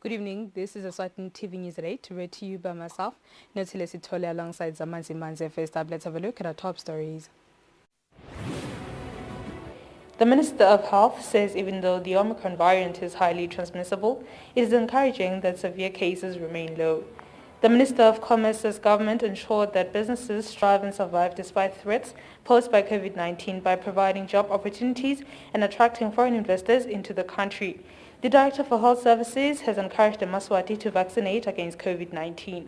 Good evening, this is Eswatini TV News at 8, read to you by myself, Notile Sitole alongside Zamanzi Manze. First up, let's have a look at our top stories. The Minister of Health says even though the Omicron variant is highly transmissible, it is encouraging that severe cases remain low. The Minister of Commerce says government ensured that businesses strive and survive despite threats posed by COVID-19 by providing job opportunities and attracting foreign investors into the country. The Director for Health Services has encouraged the Eswatini to vaccinate against COVID-19.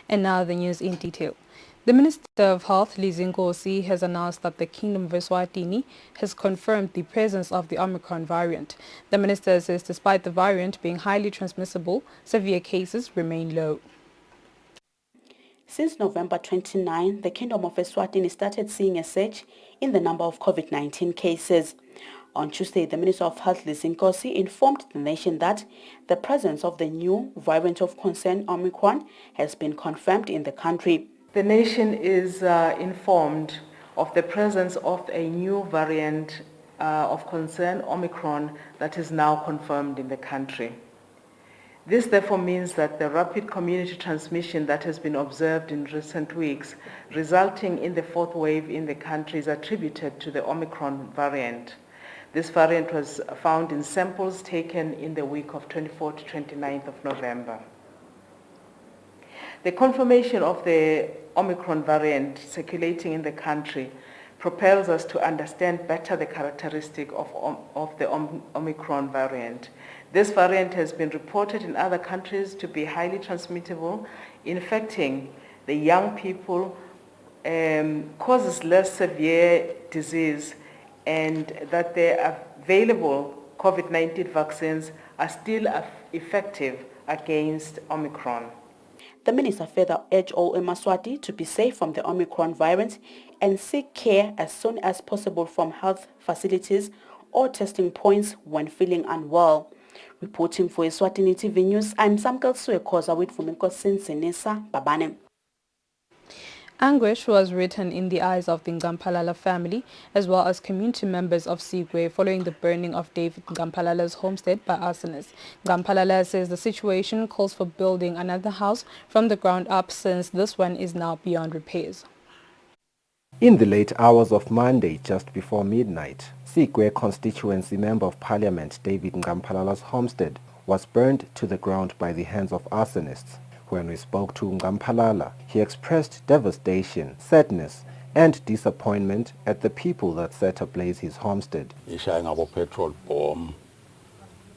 And now the news in detail. The Minister of Health, Nkosi, has announced that the Kingdom of Eswatini has confirmed the presence of the Omicron variant. The minister says despite the variant being highly transmissible, severe cases remain low. Since November 29, the Kingdom of Eswatini started seeing a surge in the number of COVID-19 cases. On Tuesday, the Minister of Health, Nkosi, informed the nation that the presence of the new variant of concern, Omicron, has been confirmed in the country. The nation is informed of the presence of a new variant of concern, Omicron, that is now confirmed in the country. This therefore means that the rapid community transmission that has been observed in recent weeks, resulting in the fourth wave in the country, is attributed to the Omicron variant. This variant was found in samples taken in the week of 24th to 29th of November. The confirmation of the Omicron variant circulating in the country propels us to understand better the characteristic of the Omicron variant. This variant has been reported in other countries to be highly transmittable, infecting the young people, causes less severe disease, and that the available COVID-19 vaccines are still effective against Omicron. The minister further urged all Eswatini to be safe from the Omicron variant and seek care as soon as possible from health facilities or testing points when feeling unwell. Reporting for Eswatini TV News, I'm Samkel Suekoza with Fuminkosin Senesa Babane. Anguish was written in the eyes of the Ngampalala family as well as community members of Sigwe following the burning of David Ngampalala's homestead by arsonists. Ngampalala says the situation calls for building another house from the ground up since this one is now beyond repairs. In the late hours of Monday, just before midnight, Sigwe constituency Member of Parliament David Ngampalala's homestead was burned to the ground by the hands of arsonists. When we spoke to Ngampalala, he expressed devastation, sadness, and disappointment at the people that set ablaze his homestead. Ishaya ngabo petrol bomb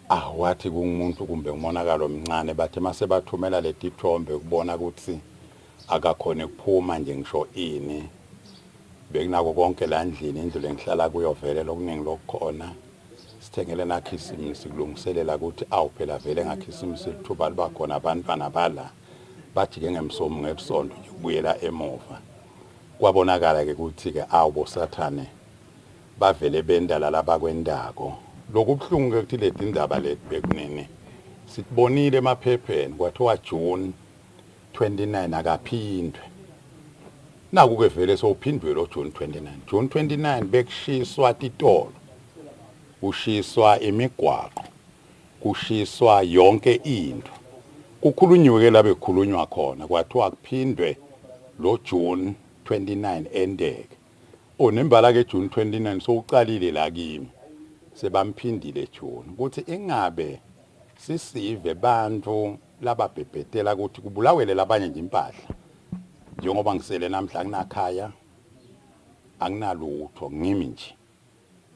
wathi kungumuntu kumbe umonakalo omncane bathi mase bathumela le dithombe ukubona ukuthi akakhona ukuphuma nje ngisho ini bekunako konke la ndlini indlu lengihlala kuyo vele lokuningi lokukhona sithengele nakhisimisi kulungiselela ukuthi awuphela vele ngakhisimisi lithuba liba khona abantwana bala bathi ke ngemsomo ngesondo ukubuyela emuva kwabonakala ke ukuthi ke awubo sathane bavele bendala labakwendako lokubhlungu ke ukuthi leti indaba leti bekunini sibonile emaphepheni kwathiwa June 29 akaphindwe naku ke vele sophindwe lo June 29 bekushiswa titolo kushiswa imigwaqo kushiswa yonke into kukhulunywe ke labe khulunywa khona kwathiwa kuphindwe lo June 29 endeke onembala ke June 29 sokucalile la kimi sebamphindile June ukuthi ingabe sisive bantu lababhebhetela ukuthi kubulawele labanye nje impahla njengoba ngisele namhla kunakhaya anginalutho ngimi nje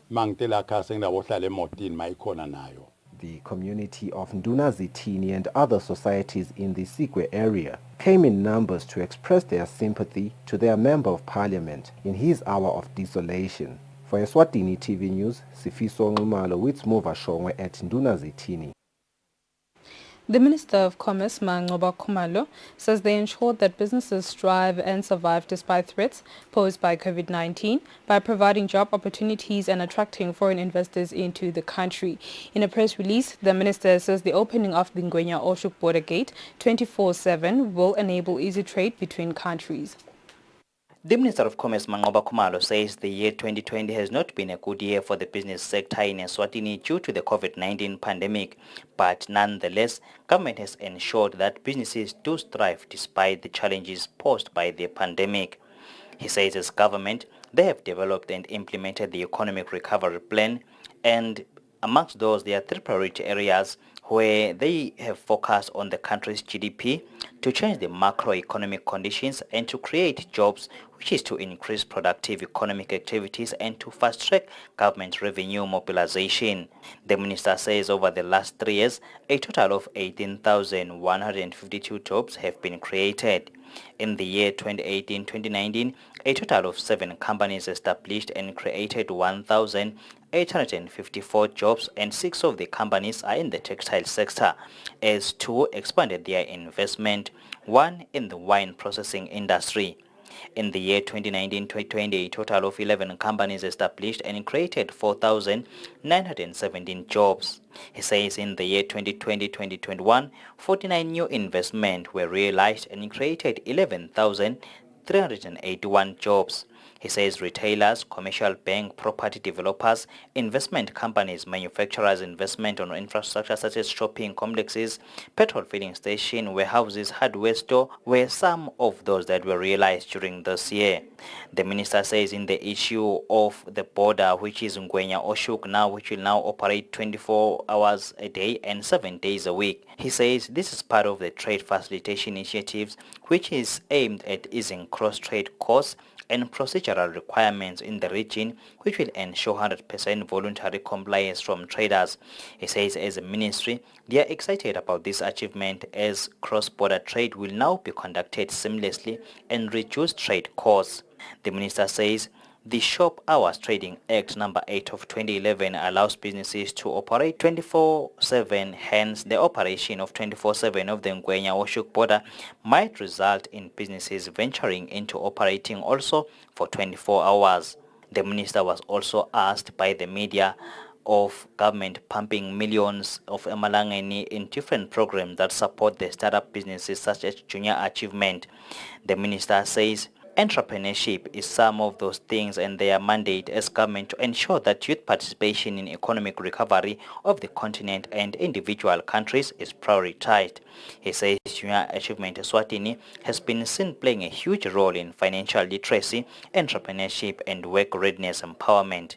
mangitela khaya sengindabohlala emotini mayikhona nayo. The community of Eswatini and other societies in the Sigwe area came in numbers to express their sympathy to their Member of Parliament in his hour of desolation. For Eswatini TV News, Sifiso Ngumalo with Smova Shongwe at Eswatini. The Minister of Commerce, Mangoba Khumalo, says they ensured that businesses strive and survive despite threats posed by COVID-19 by providing job opportunities and attracting foreign investors into the country. In a press release, the minister says the opening of the Ngwenya-Oshuk border gate 24/7 will enable easy trade between countries. The Minister of Commerce, Mangoba Khumalo, says the year 2020 has not been a good year for the business sector in Eswatini due to the COVID-19 pandemic, but nonetheless, government has ensured that businesses do thrive despite the challenges posed by the pandemic. He says as government, they have developed and implemented the economic recovery plan, and amongst those, there are 3 priority areas where they have focused on the country's GDP to change the macroeconomic conditions and to create jobs, which is to increase productive economic activities and to fast-track government revenue mobilization. The minister says over the last 3 years, a total of 18,152 jobs have been created. In the year 2018-2019, a total of 7 companies established and created 1,854 jobs, and 6 of the companies are in the textile sector, as 2 expanded their investment, 1 in the wine processing industry. In the year 2019-2020, a total of 11 companies established and created 4,917 jobs. He says in the year 2020-2021, 49 new investments were realized and created 11,381 jobs. He says retailers, commercial bank, property developers, investment companies, manufacturers, investment on infrastructure such as shopping complexes, petrol filling station, warehouses, hardware store were some of those that were realized during this year. The minister says in the issue of the border, which is Ngwenya Oshuk now, which will now operate 24 hours a day and 7 days a week. He says this is part of the trade facilitation initiatives, which is aimed at easing cross-trade costs and procedural requirements in the region, which will ensure 100% voluntary compliance from traders. He says as a ministry, they are excited about this achievement as cross-border trade will now be conducted seamlessly and reduce trade costs. The minister says the Shop Hours Trading Act number 8 of 2011 allows businesses to operate 24/7, hence the operation of 24/7 of the Ngwenya Oshuk border might result in businesses venturing into operating also for 24 hours. The minister was also asked by the media of government pumping millions of emalangeni in different programs that support the startup businesses such as Junior Achievement. The minister says entrepreneurship is some of those things, and their mandate as government to ensure that youth participation in economic recovery of the continent and individual countries is prioritized. He says Junior Achievement Eswatini has been seen playing a huge role in financial literacy, entrepreneurship, and work readiness empowerment.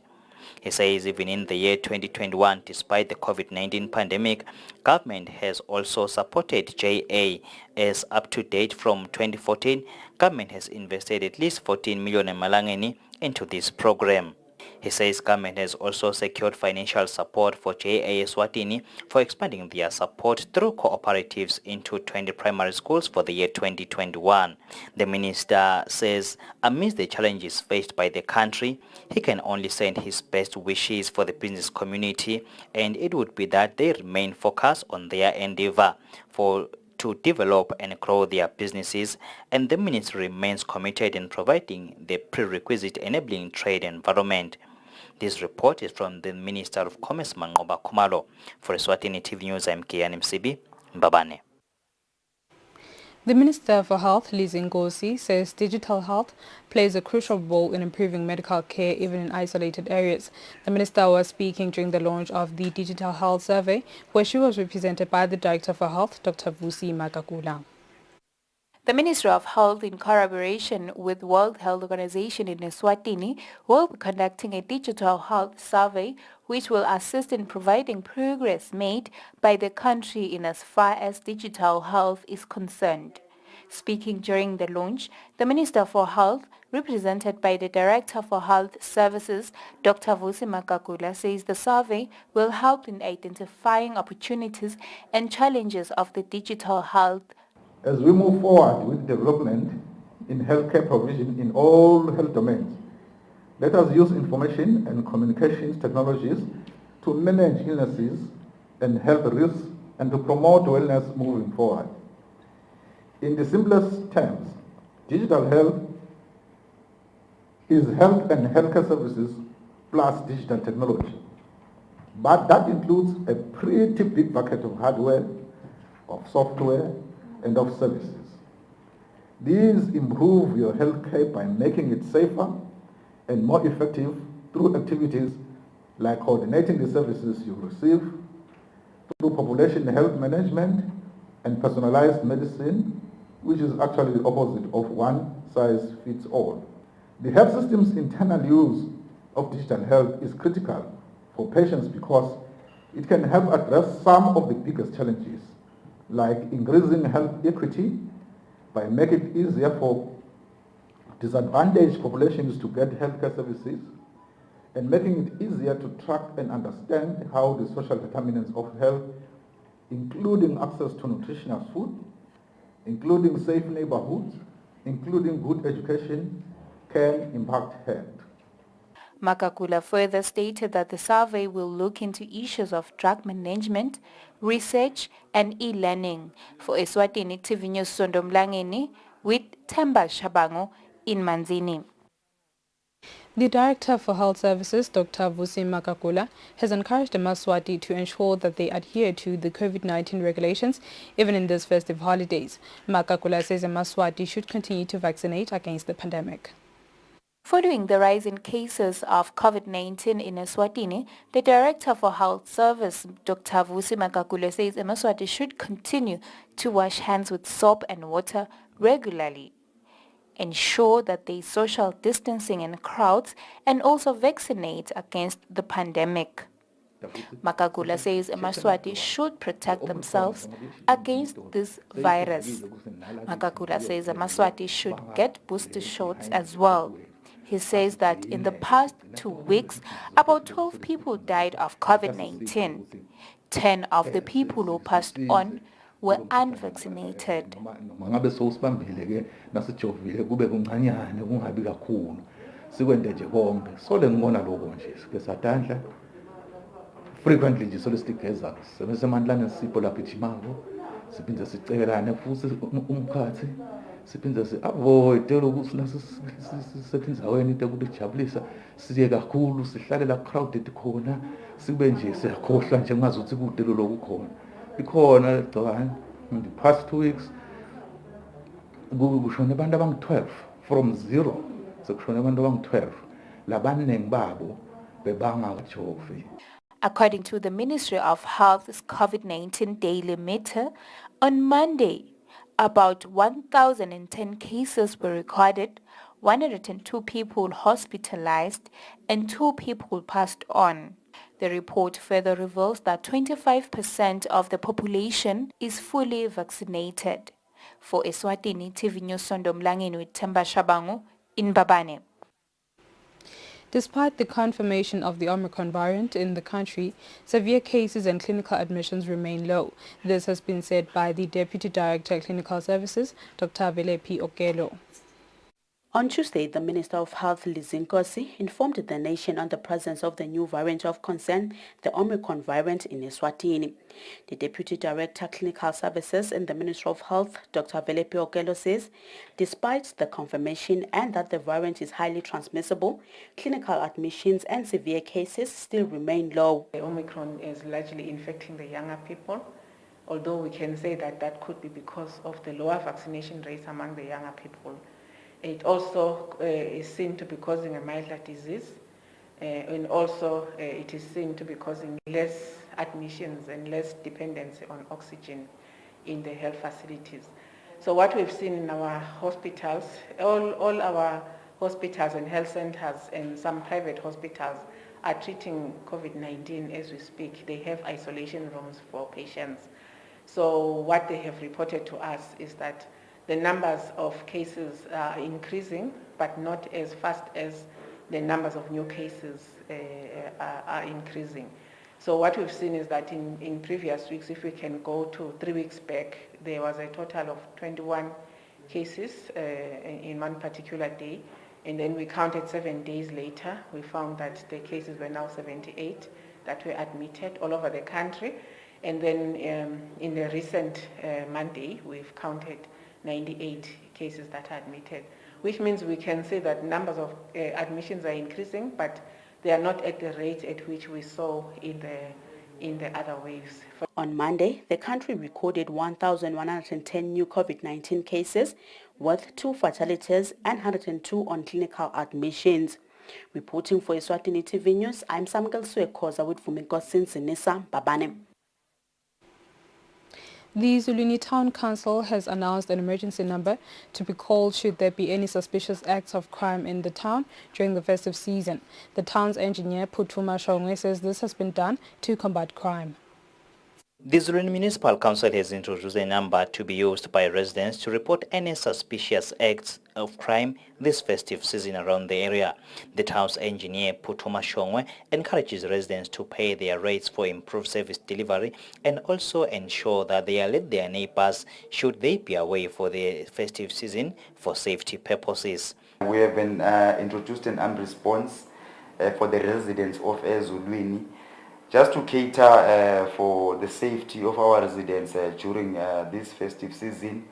He says even in the year 2021, despite the COVID-19 pandemic, government has also supported JA as up to date from 2014, government has invested at least 14 million emalangeni into this program. He says government has also secured financial support for JA Eswatini for expanding their support through cooperatives into 20 primary schools for the year 2021. The minister says amidst the challenges faced by the country, he can only send his best wishes for the business community, and it would be that they remain focused on their endeavor to develop and grow their businesses, and the ministry remains committed in providing the prerequisite enabling trade environment. This report is from the Minister of Commerce, Mangoba Khumalo. For Eswatini TV News, I'm Kian MCB, Mbabane. The Minister for Health, Liz Ngozi, says digital health plays a crucial role in improving medical care even in isolated areas. The minister was speaking during the launch of the Digital Health Survey, where she was represented by the Director for Health, Dr. Vusi Magagula. The Ministry of Health, in collaboration with World Health Organization in Eswatini, will be conducting a digital health survey which will assist in providing progress made by the country in as far as digital health is concerned. Speaking during the launch, the Minister for Health, represented by the Director for Health Services, Dr. Vusi Magagula, says the survey will help in identifying opportunities and challenges of the digital health. As we move forward with development in healthcare provision in all health domains, let us use information and communications technologies to manage illnesses and health risks and to promote wellness moving forward. In the simplest terms, digital health is health and healthcare services plus digital technology. But that includes a pretty big bucket of hardware, of software, and of services. These improve your healthcare by making it safer and more effective through activities like coordinating the services you receive, through population health management and personalized medicine, which is actually the opposite of one size fits all. The health system's internal use of digital health is critical for patients because it can help address some of the biggest challenges, like increasing health equity by making it easier for disadvantaged populations to get healthcare services, and making it easier to track and understand how the social determinants of health, including access to nutritious food, including safe neighborhoods, including good education, can impact health. Makakula further stated that the survey will look into issues of drug management, research and e-learning. For Eswatini TV News Sondomlangeni with Temba Shabango in Manzini. The Director for Health Services, Dr. Vusi Makakula, has encouraged the Eswatini to ensure that they adhere to the COVID-19 regulations even in these festive holidays. Makakula says the Eswatini should continue to vaccinate against the pandemic. Following the rise in cases of COVID-19 in Eswatini, the Director for Health Service, Dr. Vusi Makakula, says Eswatini should continue to wash hands with soap and water regularly, ensure that there is social distancing in crowds, and also vaccinate against the pandemic. Makakula says Eswatini should protect themselves against this virus. Makakula says Eswatini should get booster shots as well. He says that in the past 2 weeks, about 12 people died of COVID-19. 10 of the people who passed on were unvaccinated. Mangabe sowusibambile ke nasijovile kube kuncanyane kungabi kakhulu sikwende nje konke so lengibona lokho nje sike sadandla frequently nje solo sigeza sebesemandlane sipho lapha ijimako siphinde sicekelane futhi umkhathi siphinde si-avoid ukuthi nasisebenzisweni into ekujabulisa siye kakhulu sihlale la crowded khona sibe nje siyakhohlwa nje ungazuthi kude lokho khona ikhona gcikwane in the past 2 weeks kushone abantu abangu-12 from 0 sekushone abantu abangu-12 labaningi babo bebangakajovi. According to the Ministry of Health's COVID-19 daily meter, on Monday, about 1,010 cases were recorded, 102 people hospitalized, and 2 people passed on. The report further reveals that 25% of the population is fully vaccinated. For Eswatini TV News Sondomlangeni with Temba Shabango in Babane. Despite the confirmation of the Omicron variant in the country, severe cases and clinical admissions remain low. This has been said by the Deputy Director of Clinical Services, Dr. Velepi Okelo. On Tuesday, the Minister of Health, Lizinkosi, informed the nation on the presence of the new variant of concern, the Omicron variant in Eswatini. The Deputy Director of Clinical Services in the Ministry of Health, Dr. Velepi Okelo, says, despite the confirmation and that the variant is highly transmissible, clinical admissions and severe cases still remain low. The Omicron is largely infecting the younger people, although we can say that that could be because of the lower vaccination rates among the younger people. It also is seen to be causing a milder disease, and also it is seen to be causing less admissions and less dependency on oxygen in the health facilities. So what we've seen in our hospitals, all our hospitals and health centers and some private hospitals are treating COVID-19 as we speak. They have isolation rooms for patients. So what they have reported to us is that the numbers of cases are increasing, but not as fast as the numbers of new cases are increasing. So what we've seen is that in previous weeks, if we can go to 3 weeks back, there was a total of 21 cases in one particular day. And then we counted 7 days later, we found that the cases were now 78 that were admitted all over the country. And then in the recent Monday, we've counted 98 cases that are admitted, which means we can say that numbers of admissions are increasing, but they are not at the rate at which we saw in in the other waves. On Monday, the country recorded 1,110 new COVID-19 cases, with 2 fatalities and 102 on clinical admissions. Reporting for Eswatini TV News, I'm Samgal Suekoza with Vumikosin Sinisa Babane. The Zulwini Town Council has announced an emergency number to be called should there be any suspicious acts of crime in the town during the festive season. The town's engineer, Putuma Shongwe, says this has been done to combat crime. The Zulwini Municipal Council has introduced a number to be used by residents to report any suspicious acts of crime this festive season around the area. The town's engineer, Putuma Shongwe, encourages residents to pay their rates for improved service delivery and also ensure that they alert their neighbors should they be away for the festive season for safety purposes. We have introduced an armed response for the residents of Zulwini, just to cater for the safety of our residents during this festive season.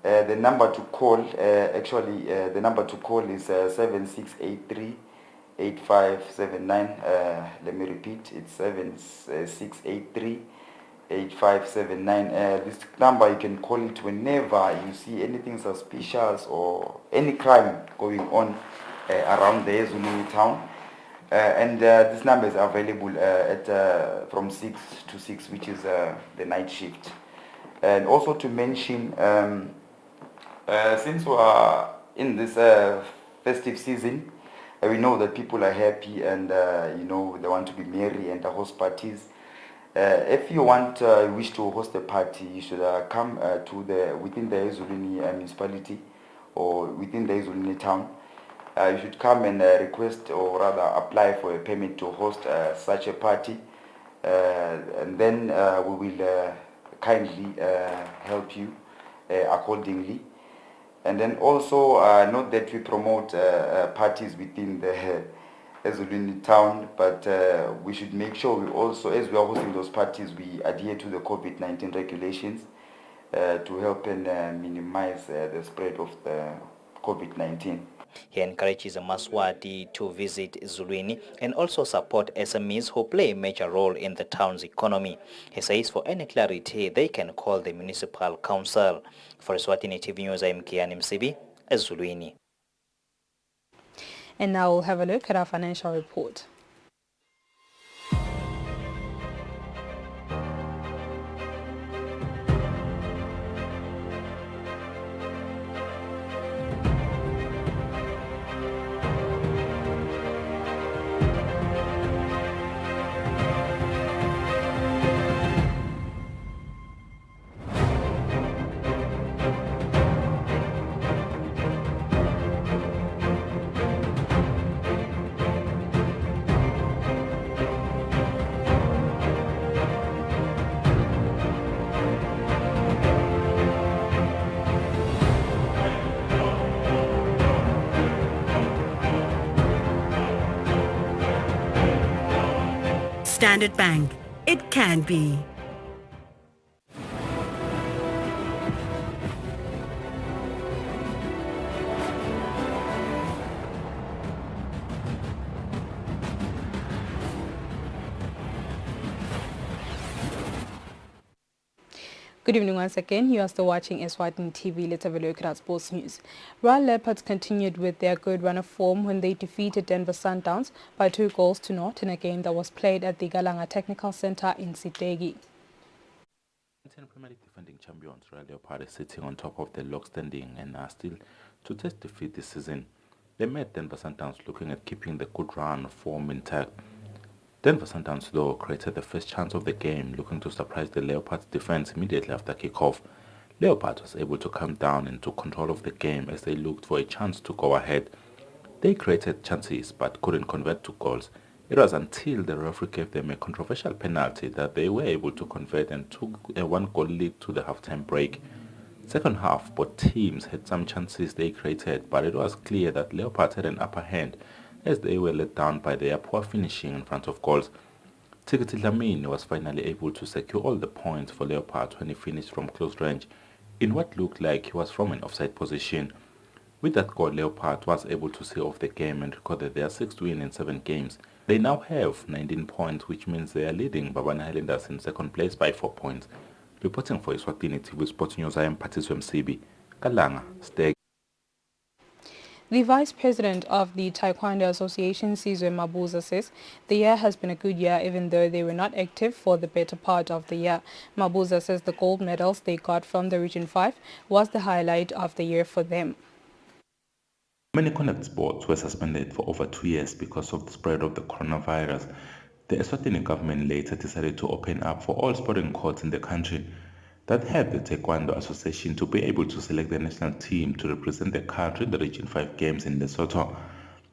The number to call, the number to call is 7683-8579. Let me repeat, it's 7683-8579. This number, you can call it whenever you see anything suspicious or any crime going on around the Zulwini town. This number is available from 6 to 6, which is the night shift. And also to mention, since we are in this festive season, we know that people are happy and they want to be merry and host parties. If you wish to host a party, you should come to within the Eswatini municipality or within the Eswatini town. You should come and request or rather apply for a permit to host such a party, and then we will kindly help you accordingly. And then also note that we promote parties within the Eswatini town, but we should make sure we also, as we are hosting those parties, we adhere to the COVID-19 regulations to help and minimize the spread of the COVID-19. He encourages Maswati to visit Zulwini and also support SMEs who play a major role in the town's economy. He says for any clarity, they can call the municipal council. For Eswatini TV News, I'm Kian Msibi, Zulwini. And now we'll have a look at our financial report. Standard Bank. It can be. Good evening once again. You are still watching Eswatini TV. Let's have a look at our sports news. Royal Leopards continued with their good run of form when they defeated Denver Sundowns by 2-0 in a game that was played at the Galanga Technical Center in Sitegi. Premier League defending champions Royal Leopards is sitting on top of the log standing and are still to test defeat this season. They met Denver Sundowns looking at keeping the good run of form intact. Denver Sundowns, though, created the first chance of the game, looking to surprise the Leopards' defense immediately after kickoff. Leopards was able to come down and took control of the game as they looked for a chance to go ahead. They created chances but couldn't convert to goals. It was until the referee gave them a controversial penalty that they were able to convert and took a one-goal lead to the halftime break. Second half, both teams had some chances they created, but it was clear that Leopards had an upper hand as they were let down by their poor finishing in front of goals. Tikiti Dlamini was finally able to secure all the points for Leopards when he finished from close range in what looked like he was from an offside position. With that goal, Leopards was able to see off the game and recorded their 6th win in 7 games. They now have 19 points, which means they are leading Babane Highlanders in second place by 4 points. Reporting for Eswatini TV Sports News, I am Patiswem MCB. Kalanga, stay. The Vice President of the Taekwondo Association, Sizwe Mabuza, says the year has been a good year even though they were not active for the better part of the year. Mabuza says the gold medals they got from the Region 5 was the highlight of the year for them. Many contact sports were suspended for over 2 years because of the spread of the coronavirus. The Eswatini government later decided to open up for all sporting courts in the country. That helped the Taekwondo Association to be able to select the national team to represent the country in the Region 5 Games in Lesotho.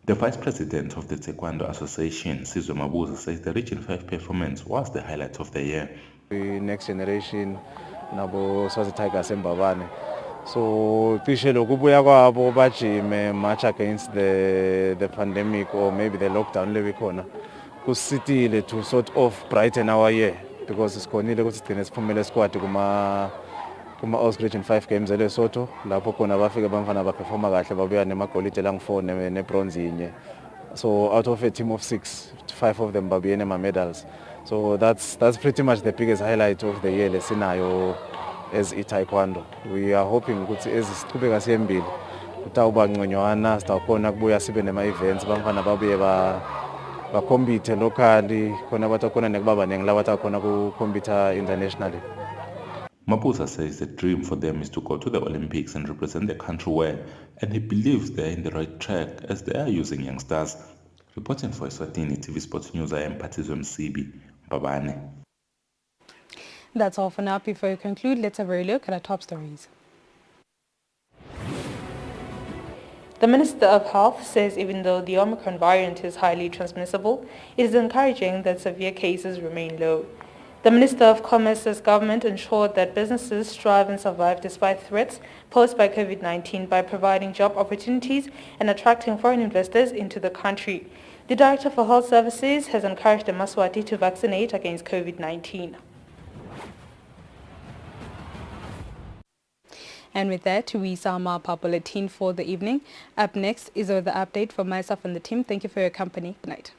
The Vice President of the Taekwondo Association, Sizwe Mabuza, says the Region 5 performance was the highlight of the year. The next generation, nabo Swazi Tigers embabane. So cishe lokubuya kwabo bajime match against the pandemic or maybe the lockdown lebikhona kusitile to sort of brighten our year because sikhonile ukuthi sigcine siphumele squad kuma All Region 5 Games eLesotho lapho khona bafike bamfana baperforma kahle babuya nemagolide langu4 nebronze inye. So out of a team of 6, 5 of them babuye nema-medals. So that's pretty much the biggest highlight of the year lesinayo as i-taekwondo. We are hoping ukuthi ezisiqhubeka siyembili kutawuba ngconywana sitawukhona kubuya sibe nema-events bamfana babuye bakompete locally khona batakhona nekuba baningi labatakhona kukompete internationally. Mabuza says the dream for them is to go to the Olympics and represent the country well, and he believes they are in the right track as they are using youngsters. Reporting for Eswatini TV Sports News, I am Patiswem MCB. Babane. That's all for now. Before we conclude, let's have a look at our top stories. The Minister of Health says even though the Omicron variant is highly transmissible, it is encouraging that severe cases remain low. The Minister of Commerce's government ensured that businesses strive and survive despite threats posed by COVID-19 by providing job opportunities and attracting foreign investors into the country. The Director for Health Services has encouraged the Eswatini to vaccinate against COVID-19. And with that, we sum up our bulletin for the evening. Up next is the update from myself and the team. Thank you for your company. Good night.